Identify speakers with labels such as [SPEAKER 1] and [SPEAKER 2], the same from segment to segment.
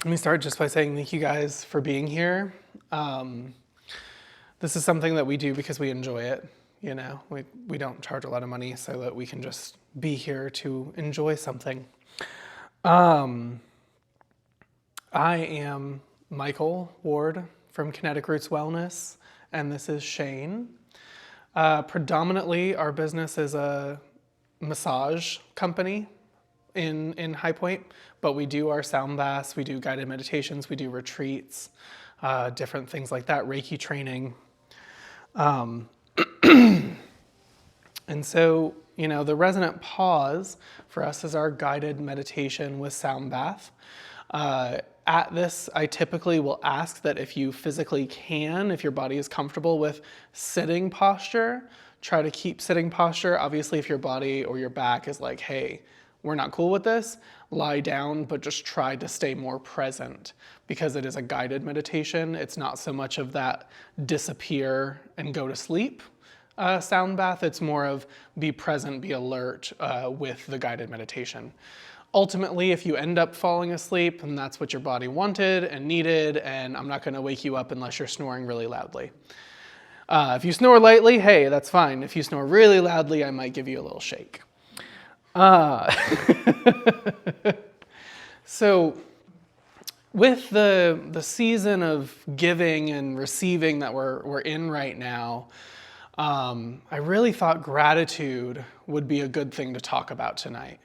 [SPEAKER 1] Let me start just by saying thank you guys for being here. This is something that we do because we enjoy it. You know, we don't charge a lot of money so that we can just be here to enjoy something. I am Michael Ward from Kinetic Roots Wellness, and this is Shane. Predominantly, our business is a massage company in High Point, but we do our sound baths, we do guided meditations, we do retreats, different things like that, Reiki training. And so, you know, the Resonant pause for us is our guided meditation with sound bath. At this, I typically will ask that if you physically can, if your body is comfortable with sitting posture, try to keep sitting posture. Obviously, if your body or your back is like, hey, we're not cool with this, lie down, but just try to stay more present because it is a guided meditation. It's not so much of that disappear and go to sleep sound bath. It's more of be present, be alert with the guided meditation. Ultimately, if you end up falling asleep, and that's what your body wanted and needed, and I'm not going to wake you up unless you're snoring really loudly. If you snore lightly, hey, that's fine. If you snore really loudly, I might give you a little shake. So with the season of giving and receiving that we're in right now, I really thought gratitude would be a good thing to talk about tonight.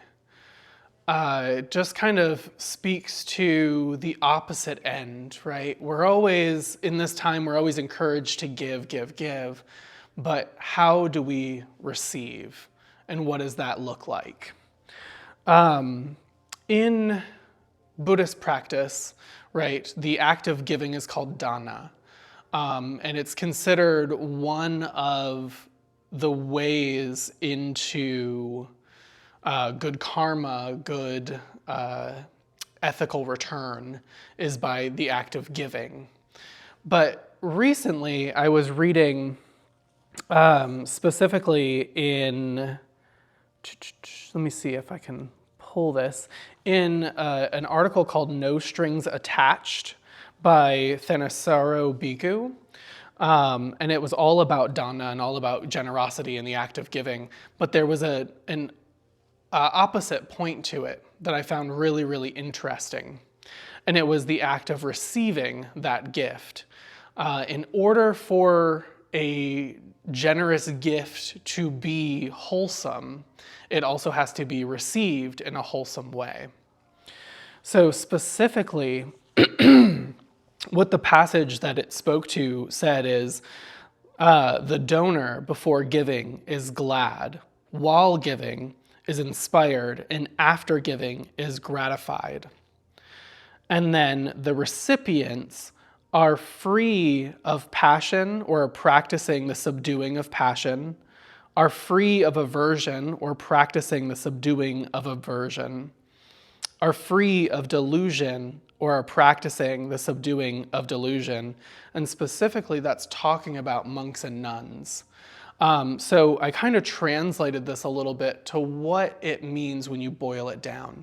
[SPEAKER 1] It just kind of speaks to the opposite end, right? We're always, in this time, we're always encouraged to give, but how do we receive? And what does that look like? In Buddhist practice, right, the act of giving is called dana. And it's considered one of the ways into good karma, good ethical return is by the act of giving. But recently I was reading specifically in, let me see if I can pull this, in an article called No Strings Attached by Thanissaro Bhikkhu. And it was all about dana and all about generosity and the act of giving. But there was an opposite point to it that I found really, really interesting. And it was the act of receiving that gift. In order for a generous gift to be wholesome, it also has to be received in a wholesome way. So specifically, what the passage that it spoke to said is, the donor before giving is glad, while giving is inspired, and after giving is gratified. And then the recipients are free of passion or are practicing the subduing of passion, are free of aversion or practicing the subduing of aversion, are free of delusion or are practicing the subduing of delusion. And specifically, that's talking about monks and nuns. So I kind of translated this a little bit to what it means when you boil it down.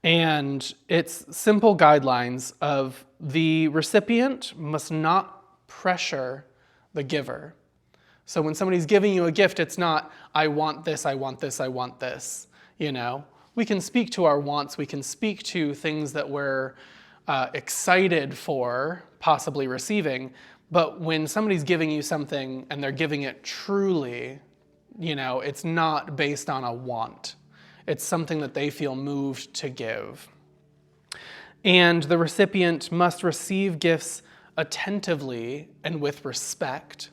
[SPEAKER 1] And it's simple guidelines of the recipient must not pressure the giver. So when somebody's giving you a gift, it's not, I want this, I want this, I want this, you know. We can speak to our wants, we can speak to things that we're excited for possibly receiving, but when somebody's giving you something and they're giving it truly, you know, it's not based on a want. It's something that they feel moved to give. And the recipient must receive gifts attentively and with respect.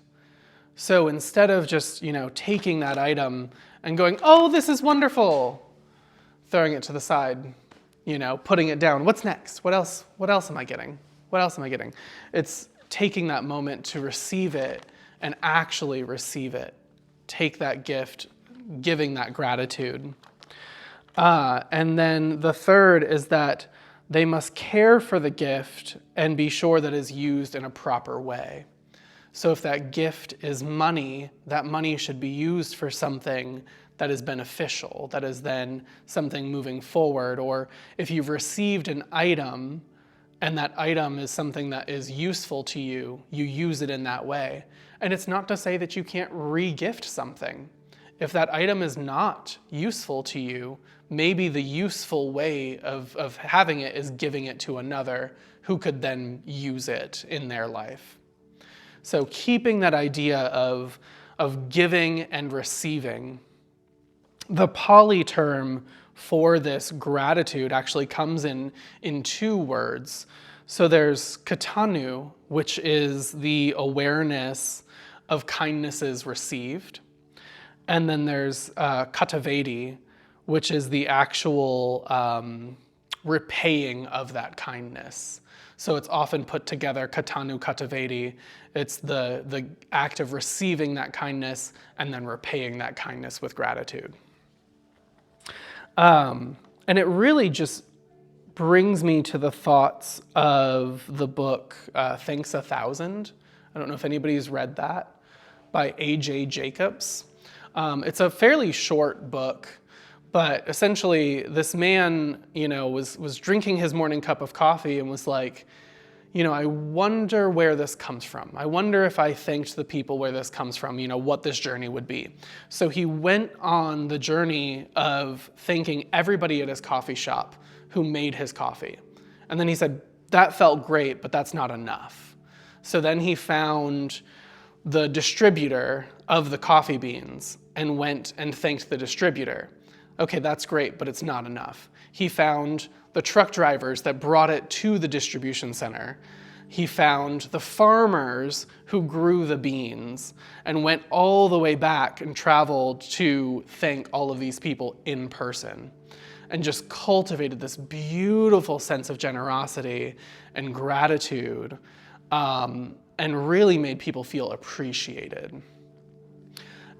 [SPEAKER 1] So instead of just, you know, taking that item and going, oh, this is wonderful, throwing it to the side, you know, putting it down. What's next? What else am I getting? What else am I getting? It's taking that moment to receive it and actually receive it. Take that gift, giving that gratitude. And then the third is that they must care for the gift and be sure that it is used in a proper way. So if that gift is money, that money should be used for something that is beneficial, that is then something moving forward. Or if you've received an item and that item is something that is useful to you, you use it in that way. And it's not to say that you can't re-gift something. If that item is not useful to you, maybe the useful way of having it is giving it to another who could then use it in their life. So keeping that idea of giving and receiving. The Pali term for this gratitude actually comes in two words. So there's katanu, which is the awareness of kindnesses received. And then there's cultivating, which is the actual repaying of that kindness. So it's often put together, katanu, cultivating. It's the act of receiving that kindness and then repaying that kindness with gratitude. And it really just brings me to the thoughts of the book, Thanks 1,000. I don't know if anybody's read that, by A.J. Jacobs. It's a fairly short book, but essentially this man, was drinking his morning cup of coffee and was like, I wonder where this comes from. I wonder if I thanked the people where this comes from, what this journey would be. So he went on the journey of thanking everybody at his coffee shop who made his coffee. And then he said, that felt great, but that's not enough. So then he found the distributor of the coffee beans and went and thanked the distributor. Okay, that's great, but it's not enough. He found the truck drivers that brought it to the distribution center. He found the farmers who grew the beans and went all the way back and traveled to thank all of these people in person, and just cultivated this beautiful sense of generosity and gratitude, and really made people feel appreciated.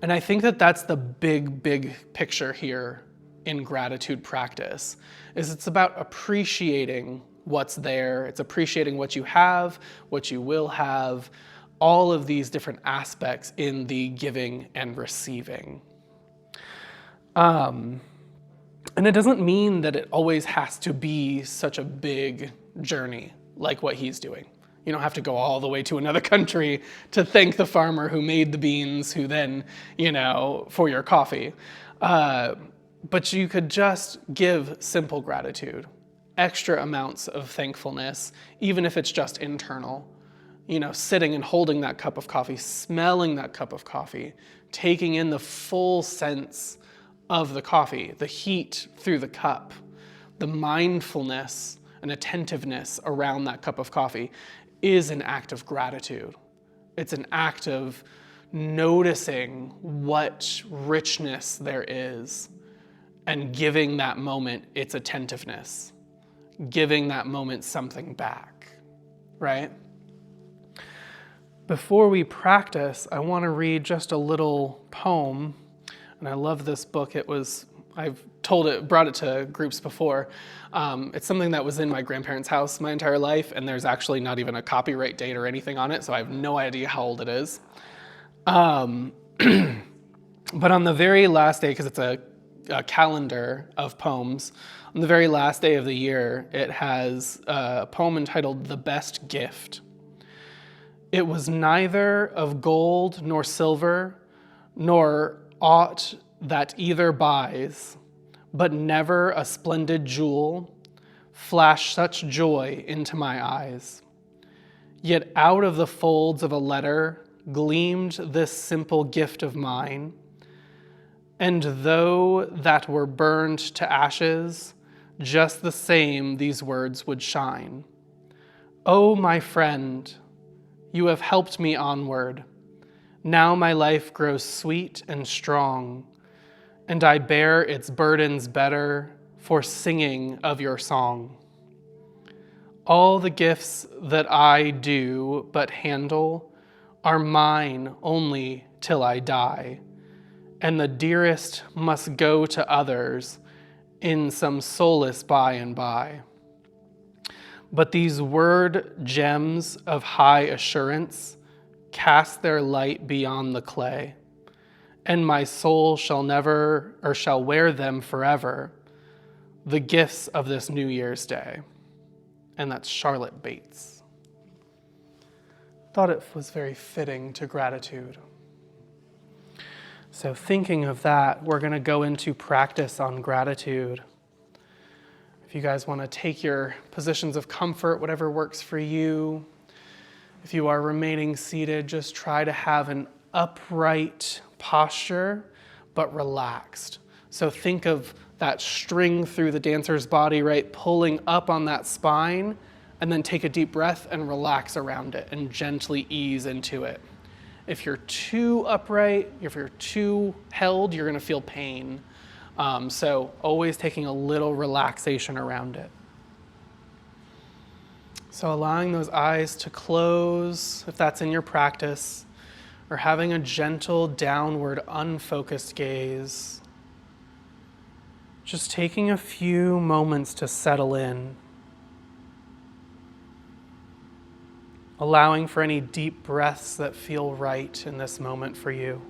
[SPEAKER 1] And I think that that's the big picture here in gratitude practice, is it's about appreciating what's there. It's appreciating what you have, what you will have, all of these different aspects in the giving and receiving. And it doesn't mean that it always has to be such a big journey like what he's doing. You don't have to go all the way to another country to thank the farmer who made the beans, who then, for your coffee. But you could just give simple gratitude, extra amounts of thankfulness, even if it's just internal. Sitting and holding that cup of coffee, smelling that cup of coffee, taking in the full sense of the coffee, the heat through the cup, the mindfulness and attentiveness around that cup of coffee is an act of gratitude. It's an act of noticing what richness there is and giving that moment its attentiveness, giving that moment something back, right? Before we practice, I want to read just a little poem, and I love this book. I've brought it to groups before. It's something that was in my grandparents' house my entire life, and there's actually not even a copyright date or anything on it, so I have no idea how old it is. But on the very last day, because it's a calendar of poems, on the very last day of the year, it has a poem entitled "The Best Gift." It was neither of gold nor silver, nor aught that either buys, but never a splendid jewel flashed such joy into my eyes. Yet out of the folds of a letter gleamed this simple gift of mine, and though that were burned to ashes, just the same these words would shine. Oh, my friend, you have helped me onward. Now my life grows sweet and strong, and I bear its burdens better for singing of your song. All the gifts that I do but handle are mine only till I die, and the dearest must go to others in some solace by and by. But these word gems of high assurance cast their light beyond the clay, and my soul shall never, or shall wear them forever, the gifts of this New Year's Day. And that's Charlotte Bates. Thought it was very fitting to gratitude. So thinking of that, we're going to go into practice on gratitude. If you guys want to take your positions of comfort, whatever works for you. If you are remaining seated, just try to have an upright posture, but relaxed. So think of that string through the dancer's body, right? Pulling up on that spine, and then take a deep breath and relax around it and gently ease into it. If you're too upright, if you're too held, you're going to feel pain. So always taking a little relaxation around it. So allowing those eyes to close, if that's in your practice, or having a gentle downward unfocused gaze. Just taking a few moments to settle in. Allowing for any deep breaths that feel right in this moment for you.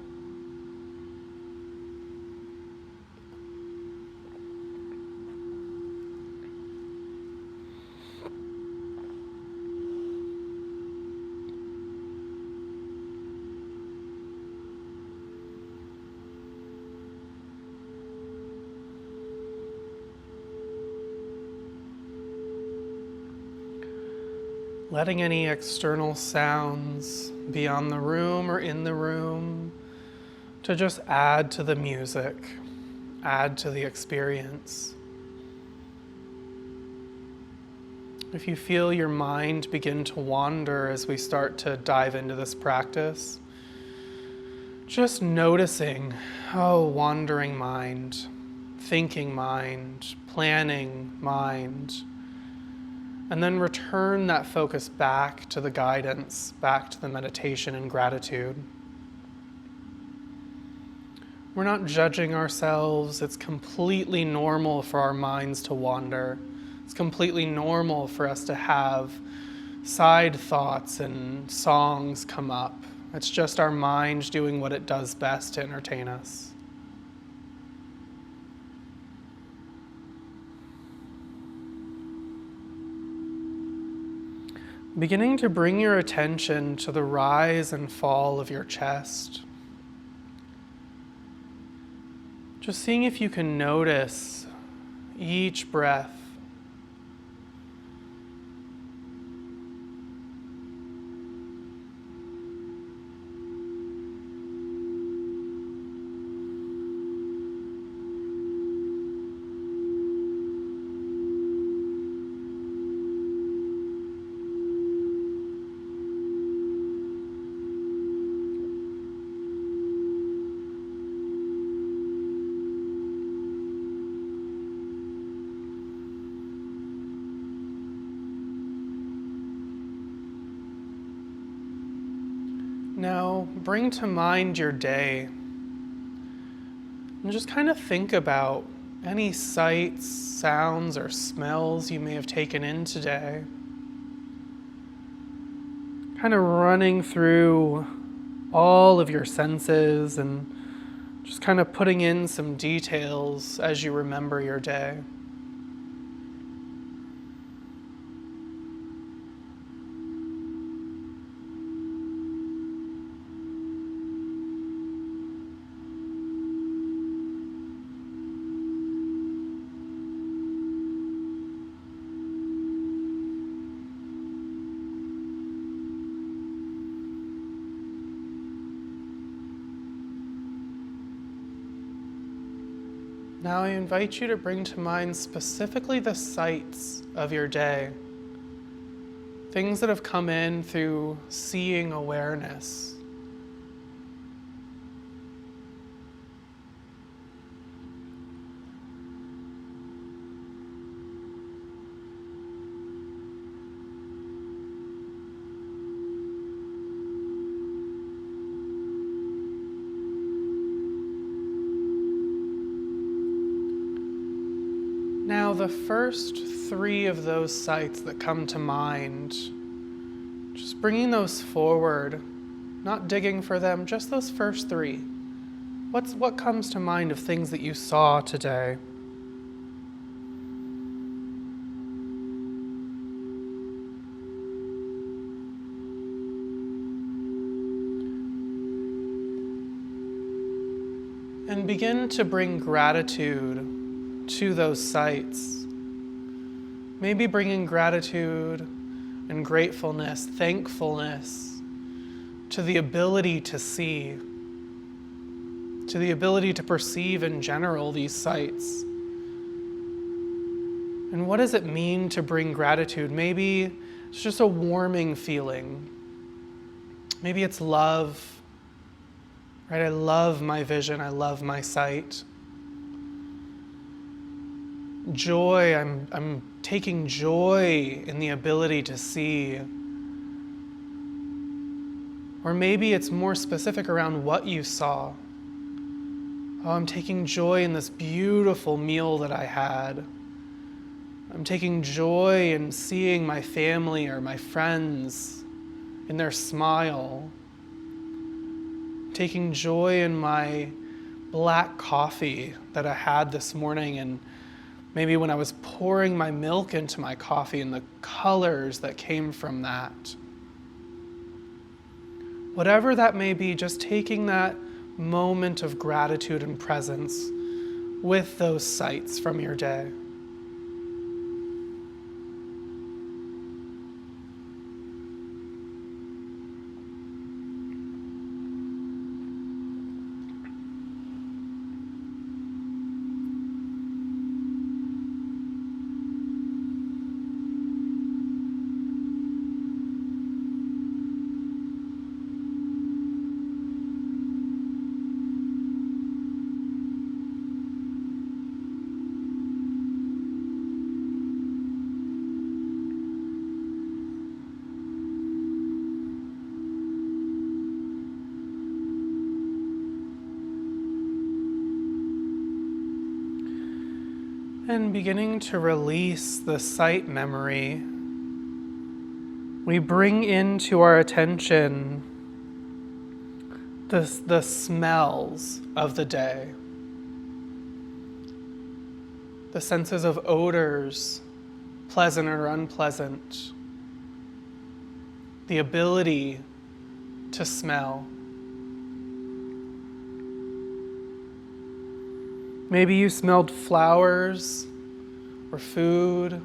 [SPEAKER 1] Letting any external sounds beyond the room or in the room to just add to the music, add to the experience. If you feel your mind begin to wander as we start to dive into this practice, just noticing, wandering mind, thinking mind, planning mind, and then return that focus back to the guidance, back to the meditation and gratitude. We're not judging ourselves. It's completely normal for our minds to wander. It's completely normal for us to have side thoughts and songs come up. It's just our mind doing what it does best to entertain us. Beginning to bring your attention to the rise and fall of your chest. Just seeing if you can notice each breath. Now, bring to mind your day and just kind of think about any sights, sounds, or smells you may have taken in today. Kind of running through all of your senses and just kind of putting in some details as you remember your day. Now I invite you to bring to mind specifically the sights of your day, things that have come in through seeing awareness. Now, the first three of those sights that come to mind, just bringing those forward, not digging for them, just those first three. What comes to mind of things that you saw today? And begin to bring gratitude to those sights. Maybe bringing gratitude and gratefulness, thankfulness to the ability to see, to the ability to perceive in general these sights. And what does it mean to bring gratitude? Maybe it's just a warming feeling. Maybe it's love. Right? I love my vision. I love my sight. Joy. I'm taking joy in the ability to see. Or maybe it's more specific around what you saw. Oh, I'm taking joy in this beautiful meal that I had. I'm taking joy in seeing my family or my friends in their smile. Taking joy in my black coffee that I had this morning, and maybe when I was pouring my milk into my coffee and the colors that came from that. Whatever that may be, just taking that moment of gratitude and presence with those sights from your day. And beginning to release the sight memory, we bring into our attention the smells of the day. The senses of odors, pleasant or unpleasant. The ability to smell. Maybe you smelled flowers or food.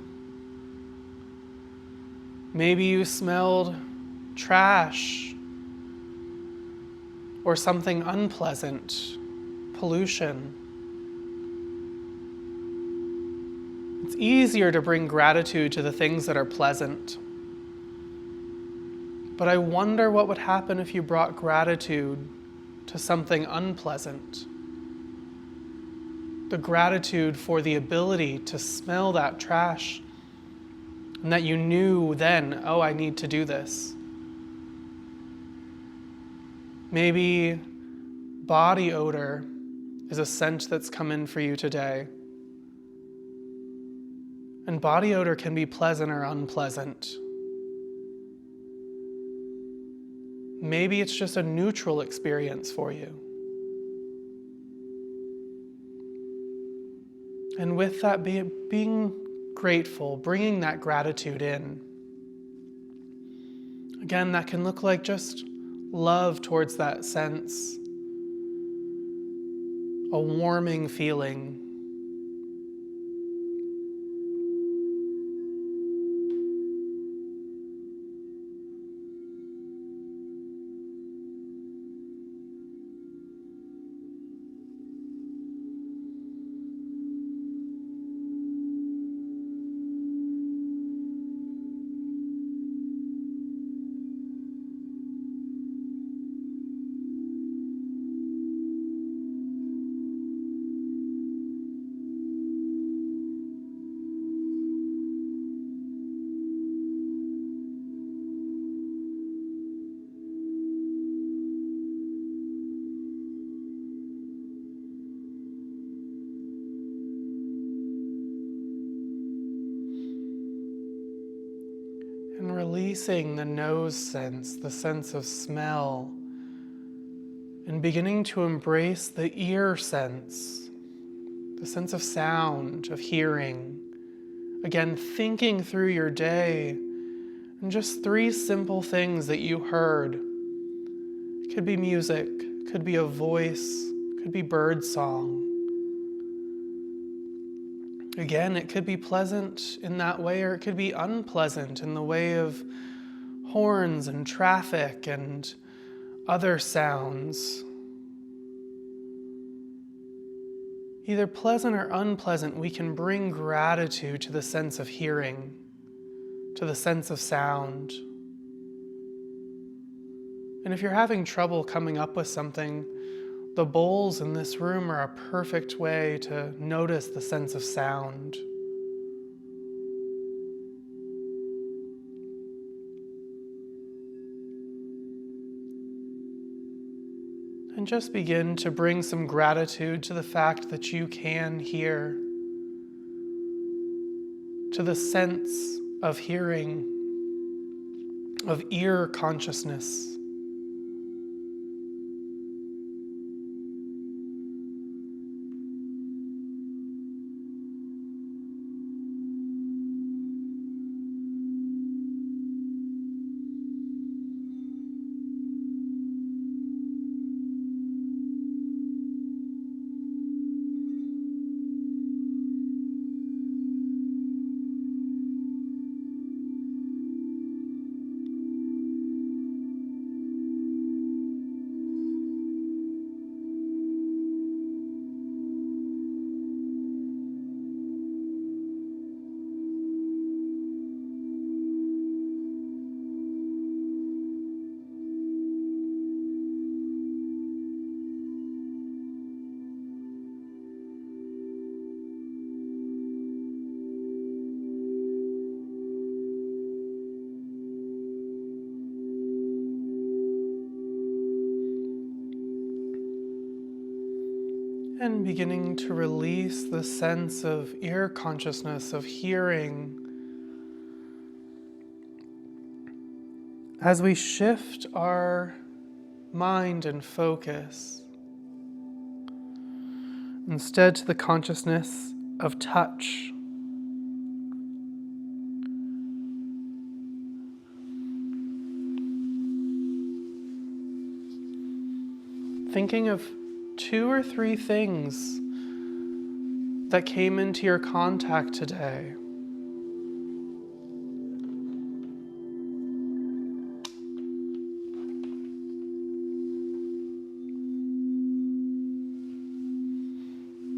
[SPEAKER 1] Maybe you smelled trash or something unpleasant, pollution. It's easier to bring gratitude to the things that are pleasant. But I wonder what would happen if you brought gratitude to something unpleasant. The gratitude for the ability to smell that trash, and that you knew then, oh, I need to do this. Maybe body odor is a scent that's come in for you today. And body odor can be pleasant or unpleasant. Maybe it's just a neutral experience for you. And with that, being grateful, bringing that gratitude in. Again, that can look like just love towards that sense, a warming feeling. And releasing the nose sense, the sense of smell, and beginning to embrace the ear sense, the sense of sound, of hearing. Again, thinking through your day and just 3 simple things that you heard. It could be music, could be a voice, could be bird song. Again, it could be pleasant in that way, or it could be unpleasant in the way of horns and traffic and other sounds. Either pleasant or unpleasant, we can bring gratitude to the sense of hearing, to the sense of sound. And if you're having trouble coming up with something, the bowls in this room are a perfect way to notice the sense of sound. And just begin to bring some gratitude to the fact that you can hear, to the sense of hearing, of ear consciousness. And beginning to release the sense of ear consciousness, of hearing, as we shift our mind and focus instead to the consciousness of touch. Thinking of 2 or 3 things that came into your contact today.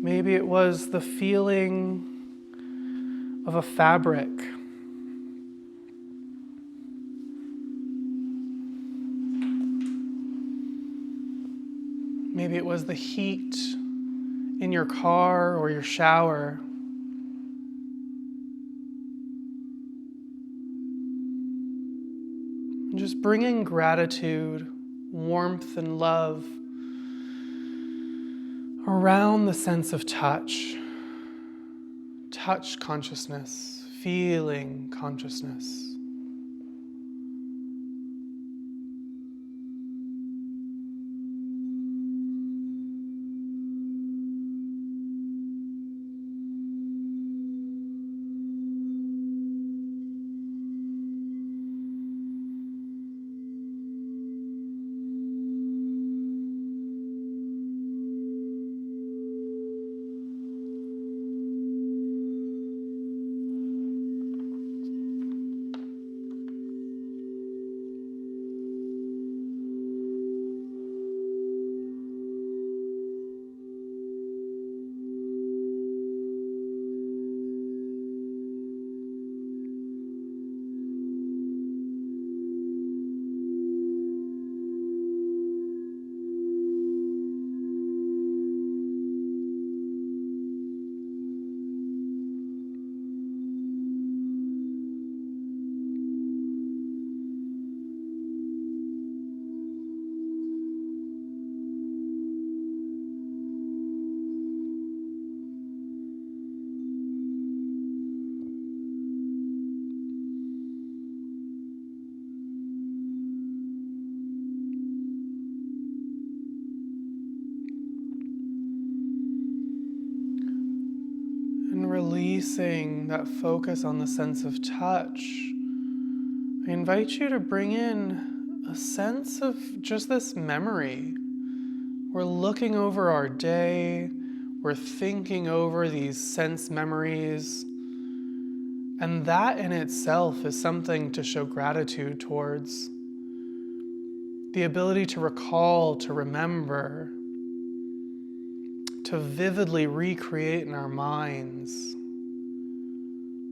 [SPEAKER 1] Maybe it was the feeling of a fabric. Maybe it was the heat in your car or your shower. And just bringing gratitude, warmth, and love around the sense of touch. Touch consciousness, feeling consciousness. releasing that focus on the sense of touch, I invite you to bring in a sense of just this memory. We're looking over our day, we're thinking over these sense memories, and that in itself is something to show gratitude towards. The ability to recall, to remember, to vividly recreate in our minds.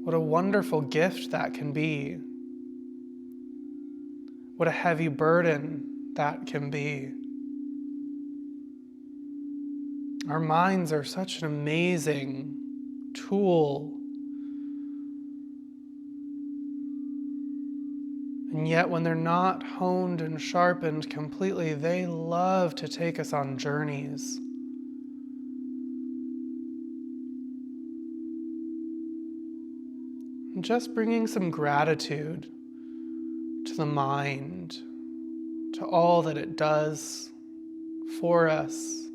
[SPEAKER 1] What a wonderful gift that can be. What a heavy burden that can be. Our minds are such an amazing tool. And yet when they're not honed and sharpened completely, they love to take us on journeys. And just bringing some gratitude to the mind, to all that it does for us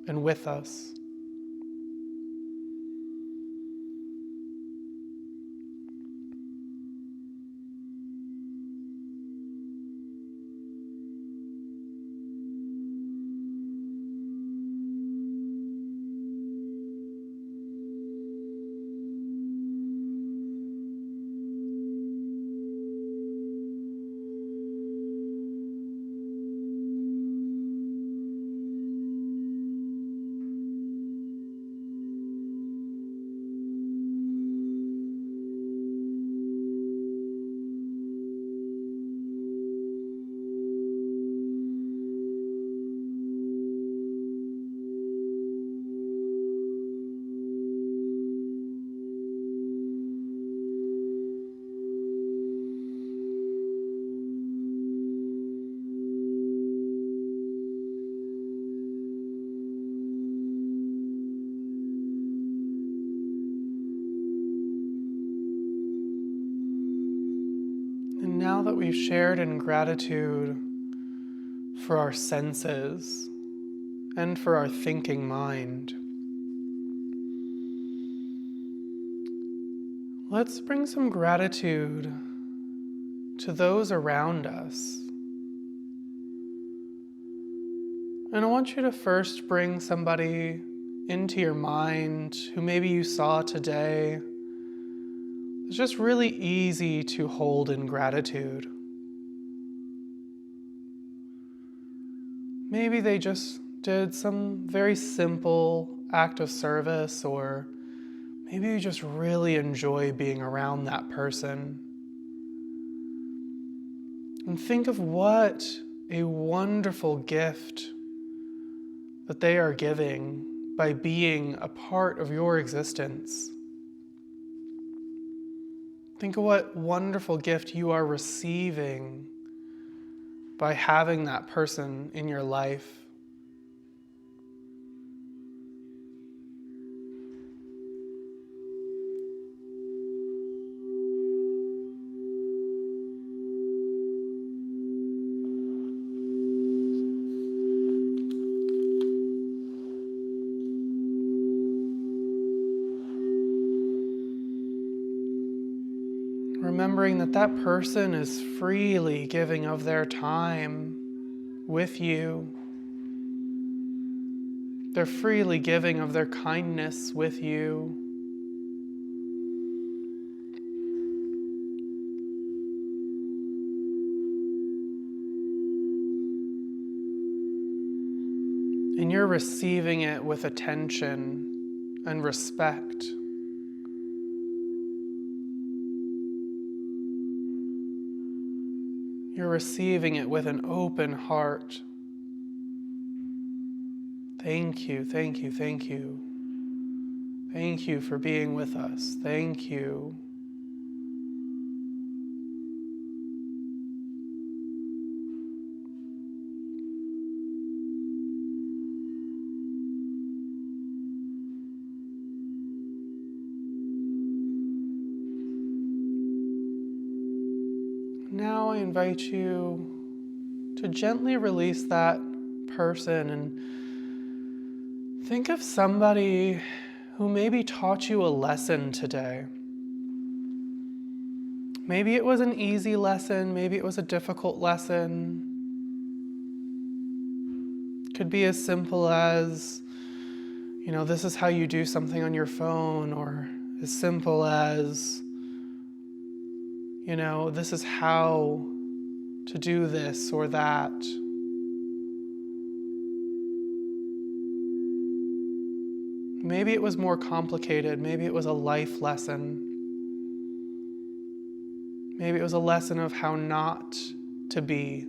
[SPEAKER 1] and with us. And now that we've shared in gratitude for our senses and for our thinking mind, let's bring some gratitude to those around us. And I want you to first bring somebody into your mind who maybe you saw today. It's just really easy to hold in gratitude. Maybe they just did some very simple act of service, or maybe you just really enjoy being around that person. And think of what a wonderful gift that they are giving by being a part of your existence. Think of what wonderful gift you are receiving by having that person in your life. Remembering that that person is freely giving of their time with you. They're freely giving of their kindness with you. And you're receiving it with attention and respect. You're receiving it with an open heart. Thank you, thank you, thank you. Thank you for being with us. Thank you. Now I invite you to gently release that person and think of somebody who maybe taught you a lesson today. Maybe it was an easy lesson, maybe it was a difficult lesson. Could be as simple as, this is how you do something on your phone, or as simple as, this is how to do this or that. Maybe it was more complicated. Maybe it was a life lesson. Maybe it was a lesson of how not to be.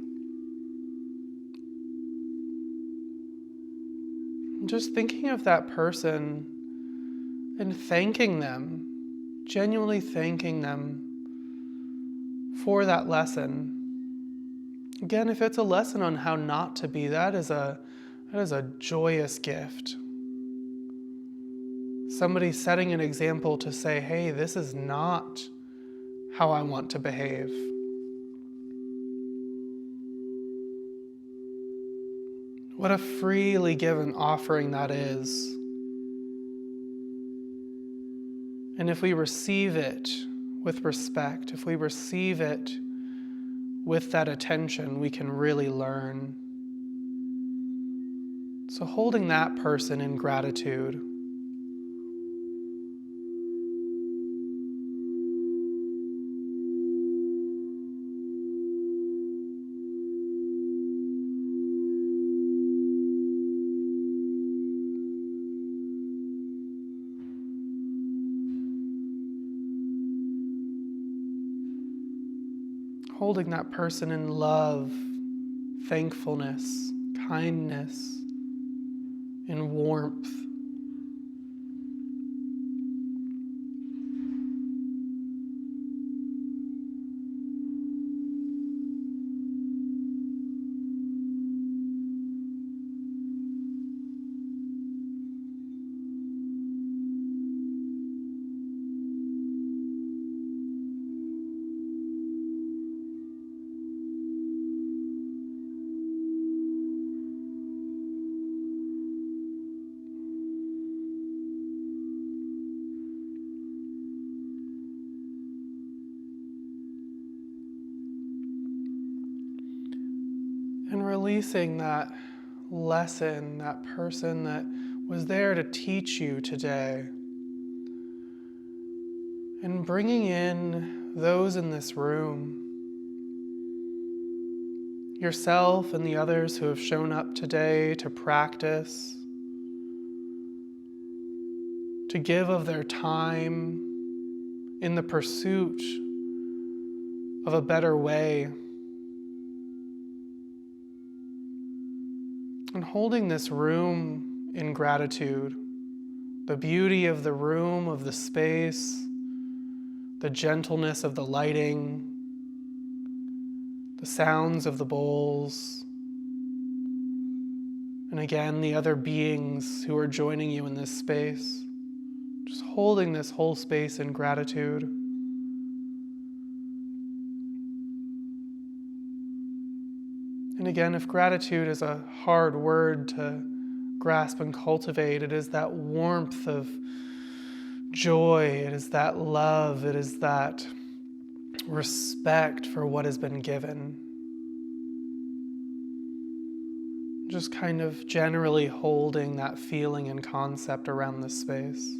[SPEAKER 1] Just thinking of that person and thanking them, genuinely thanking them for that lesson. Again, if it's a lesson on how not to be, that is a joyous gift. Somebody setting an example to say, hey, this is not how I want to behave. What a freely given offering that is. And if we receive it with respect, if we receive it with that attention, we can really learn. So holding that person in gratitude. Holding that person in love, thankfulness, kindness, and warmth. And releasing that lesson, that person that was there to teach you today. And bringing in those in this room, yourself and the others who have shown up today to practice, to give of their time in the pursuit of a better way. And holding this room in gratitude, the beauty of the room, of the space, the gentleness of the lighting, the sounds of the bowls, and again, the other beings who are joining you in this space. Just holding this whole space in gratitude. And again, if gratitude is a hard word to grasp and cultivate, it is that warmth of joy, it is that love, it is that respect for what has been given. Just kind of generally holding that feeling and concept around this space.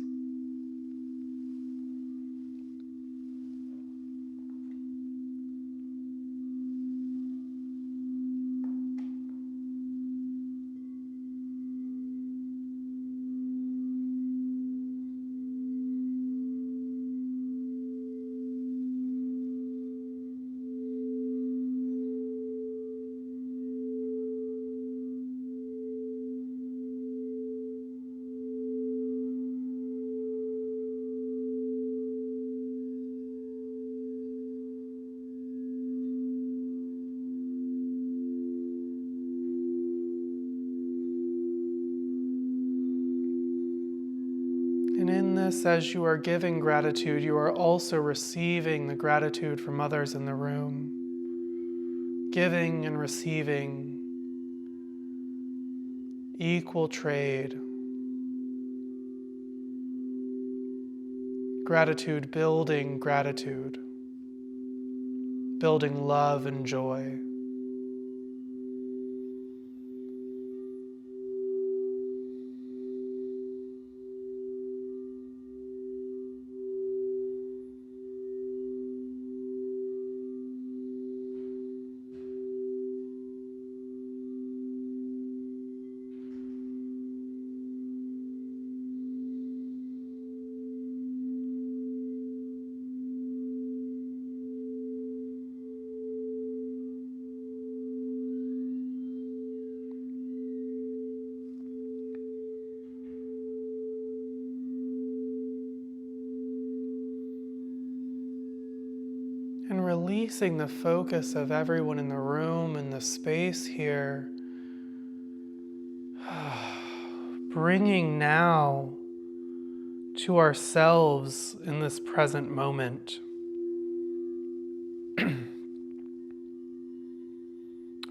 [SPEAKER 1] And in this, as you are giving gratitude, you are also receiving the gratitude from others in the room. Giving and receiving, equal trade. Gratitude building gratitude, building love and joy. And releasing the focus of everyone in the room and the space here, bringing now to ourselves in this present moment.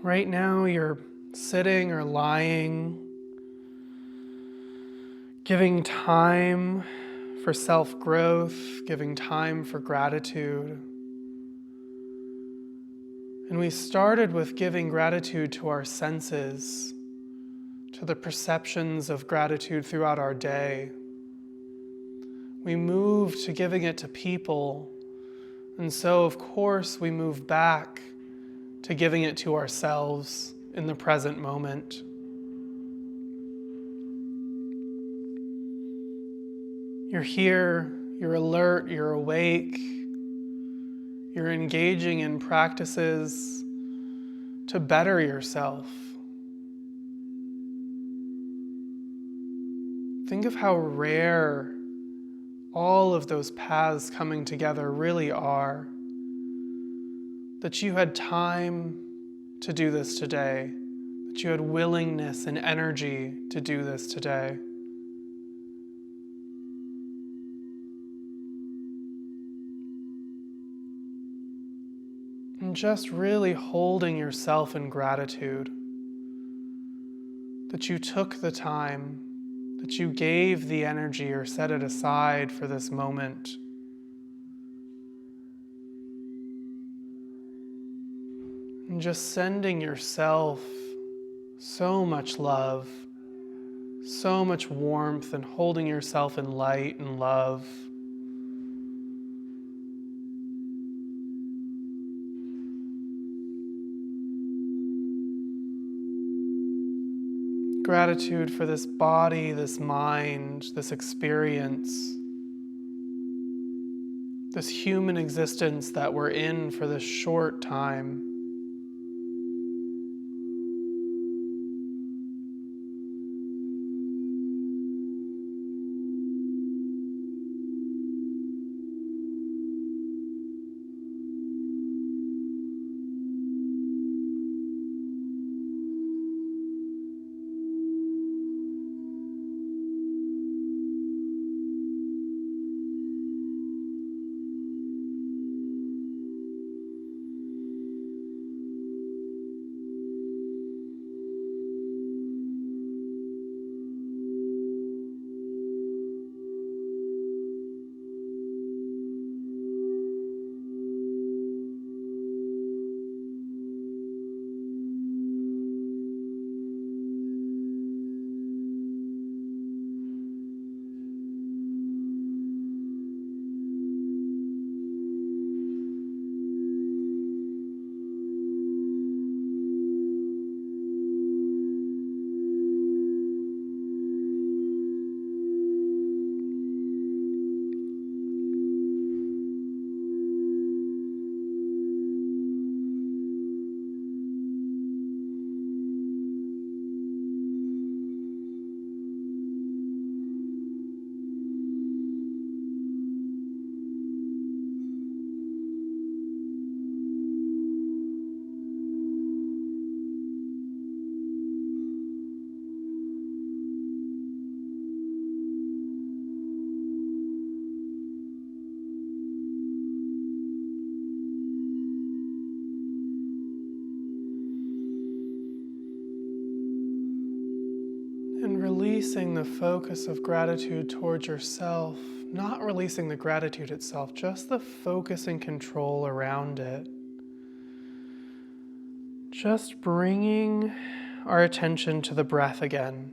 [SPEAKER 1] Right now you're sitting or lying, giving time for self-growth, giving time for gratitude. And we started with giving gratitude to our senses, to the perceptions of gratitude throughout our day. We moved to giving it to people, and so of course we move back to giving it to ourselves in the present moment. You're here, you're alert, you're awake, you're engaging in practices to better yourself. Think of how rare all of those paths coming together really are. That you had time to do this today, that you had willingness and energy to do this today. And just really holding yourself in gratitude that you took the time, that you gave the energy or set it aside for this moment. And just sending yourself so much love, so much warmth, and holding yourself in light and love. Gratitude for this body, this mind, this experience, this human existence that we're in for this short time. And releasing the focus of gratitude towards yourself, not releasing the gratitude itself, just the focus and control around it. Just bringing our attention to the breath again.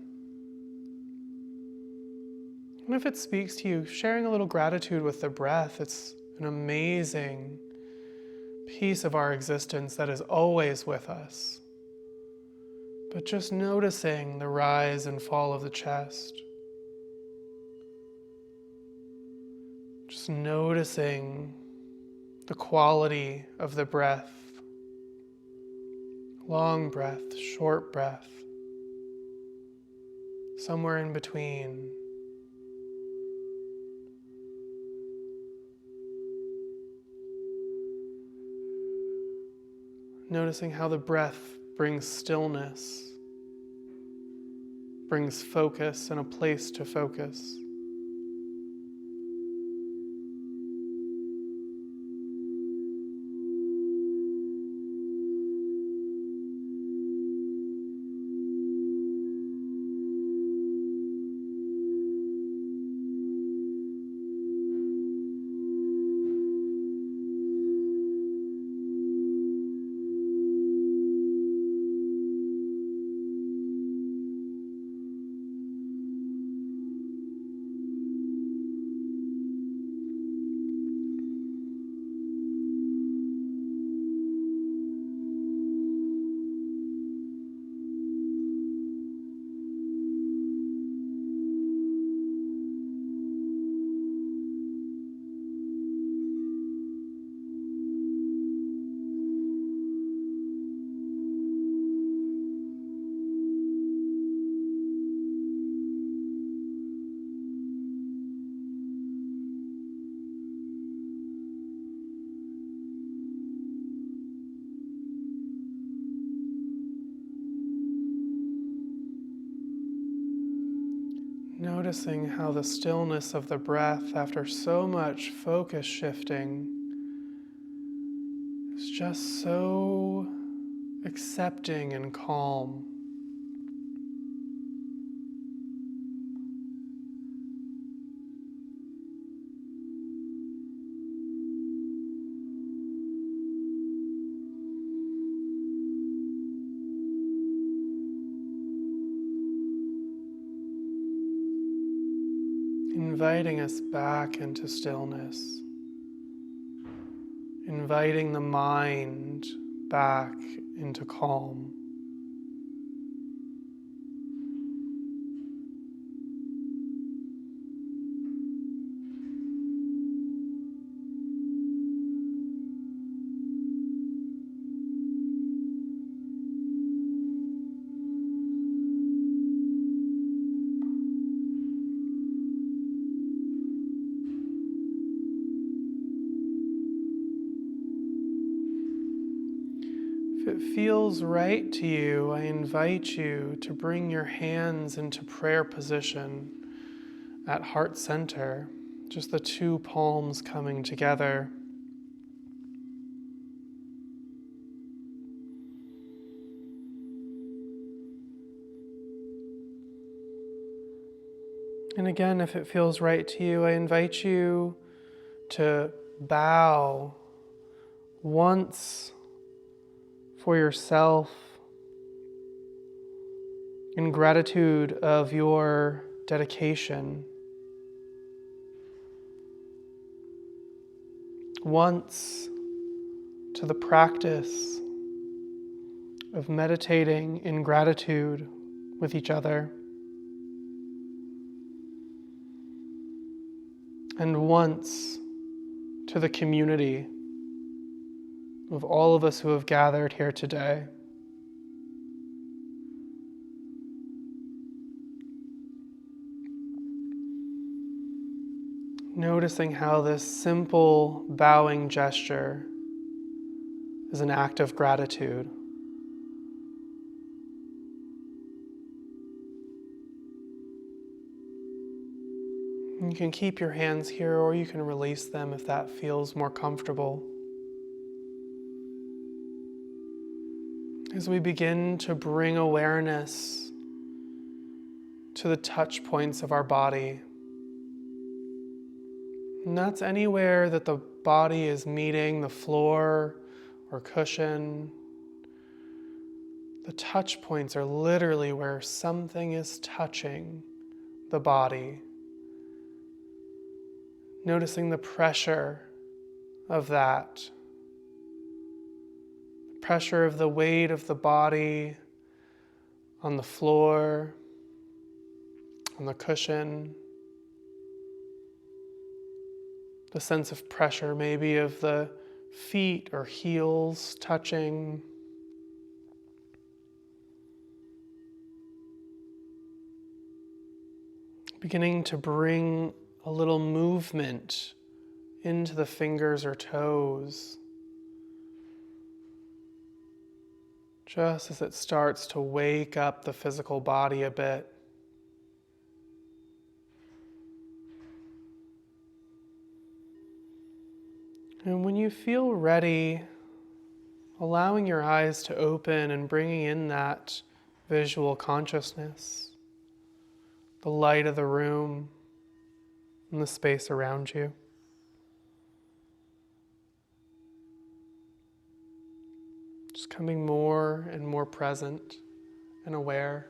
[SPEAKER 1] And if it speaks to you, sharing a little gratitude with the breath, it's an amazing piece of our existence that is always with us. But just noticing the rise and fall of the chest. Just noticing the quality of the breath. Long breath, short breath. Somewhere in between. Noticing how the breath brings stillness, brings focus and a place to focus. Noticing how the stillness of the breath, after so much focus shifting, is just so accepting and calm. Inviting us back into stillness, inviting the mind back into calm. If it feels right to you, I invite you to bring your hands into prayer position at heart center, just the two palms coming together. And again, if it feels right to you, I invite you to bow once for yourself in gratitude of your dedication. Once to the practice of meditating in gratitude with each other. And once to the community of all of us who have gathered here today. Noticing how this simple bowing gesture is an act of gratitude. You can keep your hands here, or you can release them if that feels more comfortable. As we begin to bring awareness to the touch points of our body, And that's anywhere that the body is meeting the floor or cushion. The touch points are literally where something is touching the body. Noticing the pressure of that. The pressure of the weight of the body on the floor, on the cushion. The sense of pressure maybe of the feet or heels touching. Beginning to bring a little movement into the fingers or toes. Just as it starts to wake up the physical body a bit. And when you feel ready, allowing your eyes to open and bringing in that visual consciousness, the light of the room and the space around you. Just coming more and more present and aware.